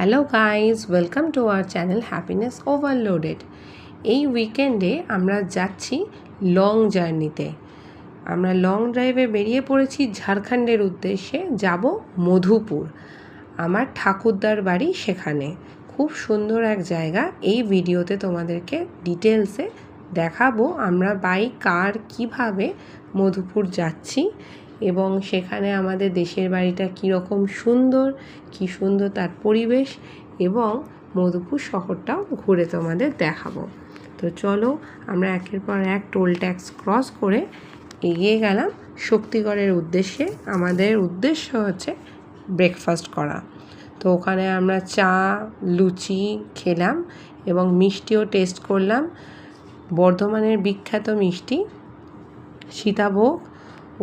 Hello guys, welcome to our channel happiness overloaded. এই উইকেন্ডে আমরা যাচ্ছি লং জার্নিতে। আমরা লং ড্রাইভে বেরিয়ে পড়েছি ঝাড়খণ্ডের উদ্দেশ্যে। যাব মধুপুর, আমার ঠাকুরদার বাড়ি সেখানে। খুব সুন্দর এক জায়গা। এই ভিডিওতে তোমাদেরকে ডিটেলসে দেখাবো আমরা বাই কার কীভাবে মধুপুর যাচ্ছি এবং সেখানে আমাদের দেশের বাড়িটা কীরকম সুন্দর, কী সুন্দর তার পরিবেশ, এবং মধুপুর শহরটাও ঘুরে তোমাদের দেখাবো। তো চলো আমরা একের পর এক টোল ট্যাক্স ক্রস করে এগিয়ে গেলাম শক্তিগড়ের উদ্দেশ্যে। আমাদের উদ্দেশ্য হচ্ছে ব্রেকফাস্ট করা। তো ওখানে আমরা চা লুচি খেলাম এবং মিষ্টিও টেস্ট করলাম। বর্ধমানের বিখ্যাত মিষ্টি সীতাভোগ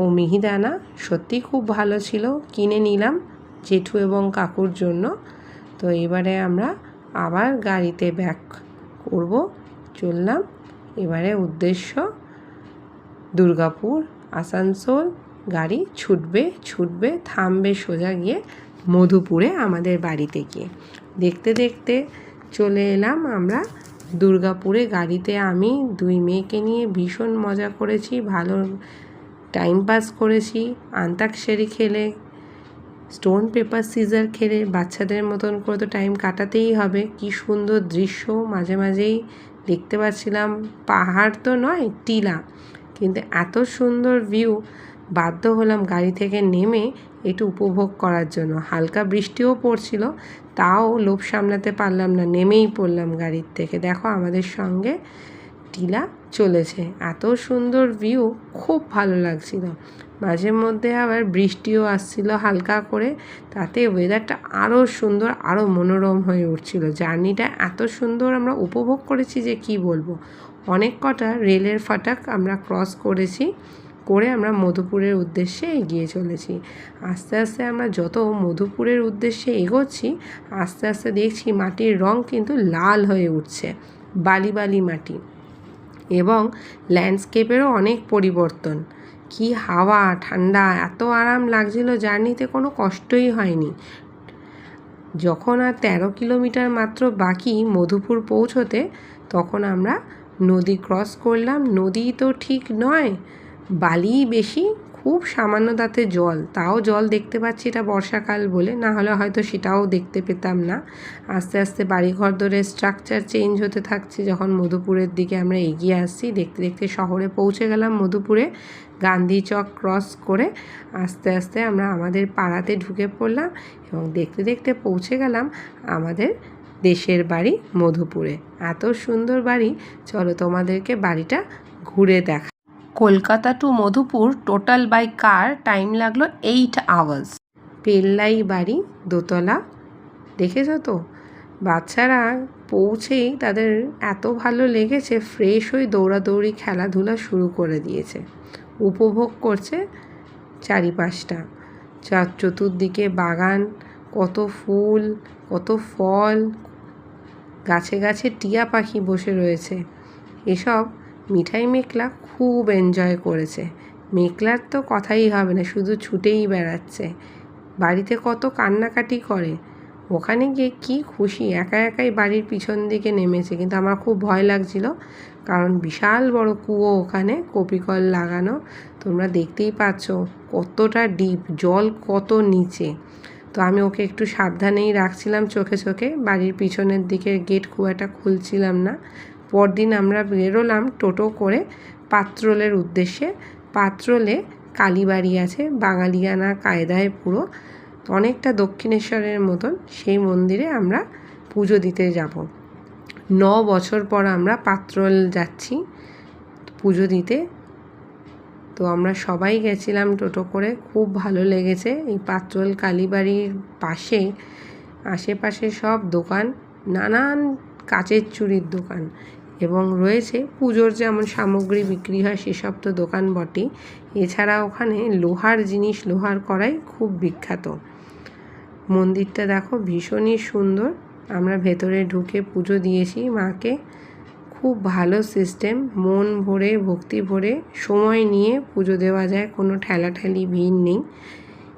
ও মিহিদানা সত্যি খুব ভালো ছিল, কিনে নিলাম জেঠু এবং কাকুর জন্য। তো এবারে আমরা আবার গাড়িতে ব্যাক করব, চললাম। এবারে উদ্দেশ্য দুর্গাপুর, আসানসোল। গাড়ি ছুটবে থামবে সোজা গিয়ে মধুপুরে আমাদের বাড়িতে গিয়ে। দেখতে দেখতে চলে এলাম আমরা দুর্গাপুরে। গাড়িতে আমি দুই মেয়েকে নিয়ে ভীষণ মজা করেছি, ভালো টাইম পাস করেছি। আন্তাক্ষরী খেলে, স্টোন পেপার সিজার খেলে, বাচ্চাদের মতন করে তো টাইম কাটাতেই হবে। কি সুন্দর দৃশ্য মাঝে মাঝেই দেখতে পাচ্ছিলাম। পাহাড় তো নয়, টিলা, কিন্তু এত সুন্দর ভিউ, বাধ্য হলাম গাড়ি থেকে নেমে একটু উপভোগ করার জন্য। হালকা বৃষ্টিও পড়ছিল, তাও লোভ সামলাতে পারলাম না, নেমেই পড়লাম গাড়ির থেকে। দেখো আমাদের সঙ্গে টিলা চলেছে, এত সুন্দর ভিউ, খুব ভালো লাগছিল। মাঝে মধ্যে আবার বৃষ্টিও আসছিল হালকা করে, তাতে ওয়েদারটা আরও সুন্দর, আরও মনোরম হয়ে উঠছিল। জার্নিটা এত সুন্দর আমরা উপভোগ করেছি যে কি বলবো। অনেক কটা রেলের ফাটক আমরা ক্রস করেছি, করে আমরা মধুপুরের উদ্দেশ্যে এগিয়ে চলেছি। আস্তে আস্তে আমরা যত মধুপুরের উদ্দেশ্যে এগোচ্ছি, আস্তে আস্তে দেখছি মাটির রং কিন্তু লাল হয়ে উঠছে, বালি বালি মাটি, এবং ল্যান্ডস্কেপেরও অনেক পরিবর্তন। কি হাওয়া, ঠান্ডা, এত আরাম লাগছিল, জার্নিতে কোনো কষ্টই হয়নি। যখন আর 13 কিলোমিটার মাত্র বাকি মধুপুর পৌঁছতে, তখন আমরা নদী ক্রস করলাম। নদী তো ঠিক নয়, বালিই বেশি, খুব সামান্য তাতে জল, তাও জল দেখতে পাচ্ছি, এটা বর্ষাকাল বলে, না হলে হয়তো সেটাও দেখতে পেতাম না। আস্তে আস্তে বাড়িঘর ধরে স্ট্রাকচার চেঞ্জ হতে থাকছে। যখন মধুপুরের দিকে আমরা এগিয়ে আসছি, দেখতে দেখতে শহরে পৌঁছে গেলাম মধুপুরে। গান্ধী চক ক্রস করে আস্তে আস্তে আমরা আমাদের পাড়াতে ঢুকে পড়লাম এবং দেখতে দেখতে পৌঁছে গেলাম আমাদের দেশের বাড়ি মধুপুরে। এত সুন্দর বাড়ি, চলো তোমাদেরকে বাড়িটা ঘুরে দেখা। Kolkata to Madhupur total by car time লাগলো 8 আওয়ার্স। পেল্লাই বাড়ি, দোতলা, দেখেছ তো? বাচ্চারা পৌঁছেই তাদের এত ভালো লেগেছে, ফ্রেশ হয়ে দৌড়াদৌড়ি খেলাধুলা শুরু করে দিয়েছে, উপভোগ করছে চারিপাশটা। চতুর্দিকে বাগান, কত ফুল, কত ফল, গাছে গাছে টিয়া পাখি বসে রয়েছে। এসব মিঠাই মেঘলা খুব এনজয় করেছে। মেঘলার তো কথাই হবে না, শুধু ছুটেই বেড়াচ্ছে। বাড়িতে কত কান্নাকাটি করে, ওখানে গিয়ে কি খুশি, একা একাই বাড়ির পিছন দিকে নেমেছে। কিন্তু আমার খুব ভয় লাগছিল, কারণ বিশাল বড় কুয়ো ওখানে, কপিকল লাগানো। তোমরা দেখতেই পাচ্ছ কতটা ডিপ, জল কত নিচে। তো আমি ওকে একটু সাবধানেই রাখছিলাম চোখে চোখে, বাড়ির পিছনের দিকে গেট খুব একটা খুলছিলাম না। পরদিন আমরা বেরোলাম টোটো করে পাত্রলের উদ্দেশ্যে। পাত্রলে কালীবাড়ি আছে, বাঙালিয়ানা কায়দায় পুরো, অনেকটা দক্ষিণেশ্বরের মতন। সেই মন্দিরে আমরা পুজো দিতে যাব। 9 বছর পর আমরা পাত্রল যাচ্ছি পুজো দিতে। তো আমরা সবাই গেছিলাম টোটো করে, খুব ভালো লেগেছে। এই পাত্রল কালীবাড়ির পাশে আশেপাশে সব দোকান, নানান কাচের চুড়ির দোকান, এবং রয়েছে পুজোর যেমন সামগ্রী বিক্রি হয় সেসব তো দোকান বটেই। এছাড়া ওখানে লোহার জিনিস, লোহার কড়াই খুব বিখ্যাত। মন্দিরটা দেখো ভীষণই সুন্দর। আমরা ভেতরে ঢুকে পুজো দিয়েছি মাকে। খুব ভালো সিস্টেম, মন ভরে ভক্তি ভরে সময় নিয়ে পুজো দেওয়া যায়, কোনো ঠেলাঠেলি ভিড় নেই।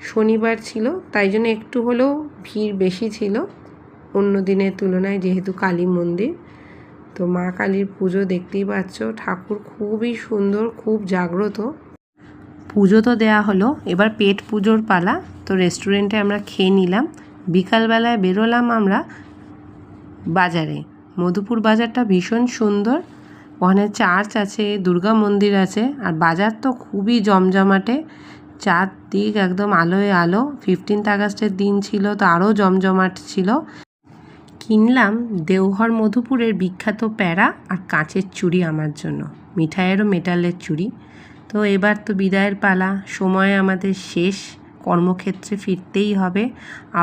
শনিবার ছিল, তাই জন্য একটু হলেও ভিড় বেশি ছিল। অন্য দিনের তুলনায়, যেহেতু কালী মন্দির। তো মা কালীর পুজো দেখতেই পাচ্ছ, ঠাকুর খুবই সুন্দর, খুব জাগ্রত। পুজো তো দেয়া হলো, এবার পেট পুজোর পালা। তো রেস্টুরেন্টে আমরা খেয়ে নিলাম। বিকালবেলায় বেরোলাম আমরা বাজারে। মধুপুর বাজারটা ভীষণ সুন্দর, ওখানে চার্চ আছে, দুর্গা মন্দির আছে, আর বাজার তো খুবই জমজমাটে, চারদিক একদম আলোয় আলো। 15th আগস্টের দিন ছিল, তো আরও জমজমাট ছিল। কিনলাম দেওঘর মধুপুরের বিখ্যাত প্যারা আর কাঁচের চুড়ি আমার জন্য, মিঠাইয়েরও মেটালের চুড়ি। তো এবার তো বিদায়ের পালা, সময় আমাদের শেষ, কর্মক্ষেত্রে ফিরতেই হবে।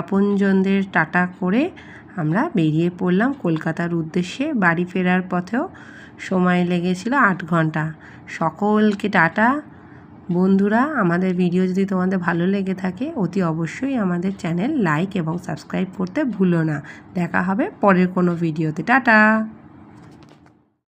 আপনজনদের টাটা করে আমরা বেরিয়ে পড়লাম কলকাতার উদ্দেশ্যে। বাড়ি ফেরার পথেও সময় লেগেছিল 8 ঘন্টা। সকলকে টাটা। বন্ধুরা, আমাদের ভিডিও যদি তোমাদের ভালো লেগে থাকে, অতি অবশ্যই আমাদের চ্যানেল লাইক এবং সাবস্ক্রাইব করতে ভুলো না। দেখা হবে পরের কোনো ভিডিওতে। টাটা।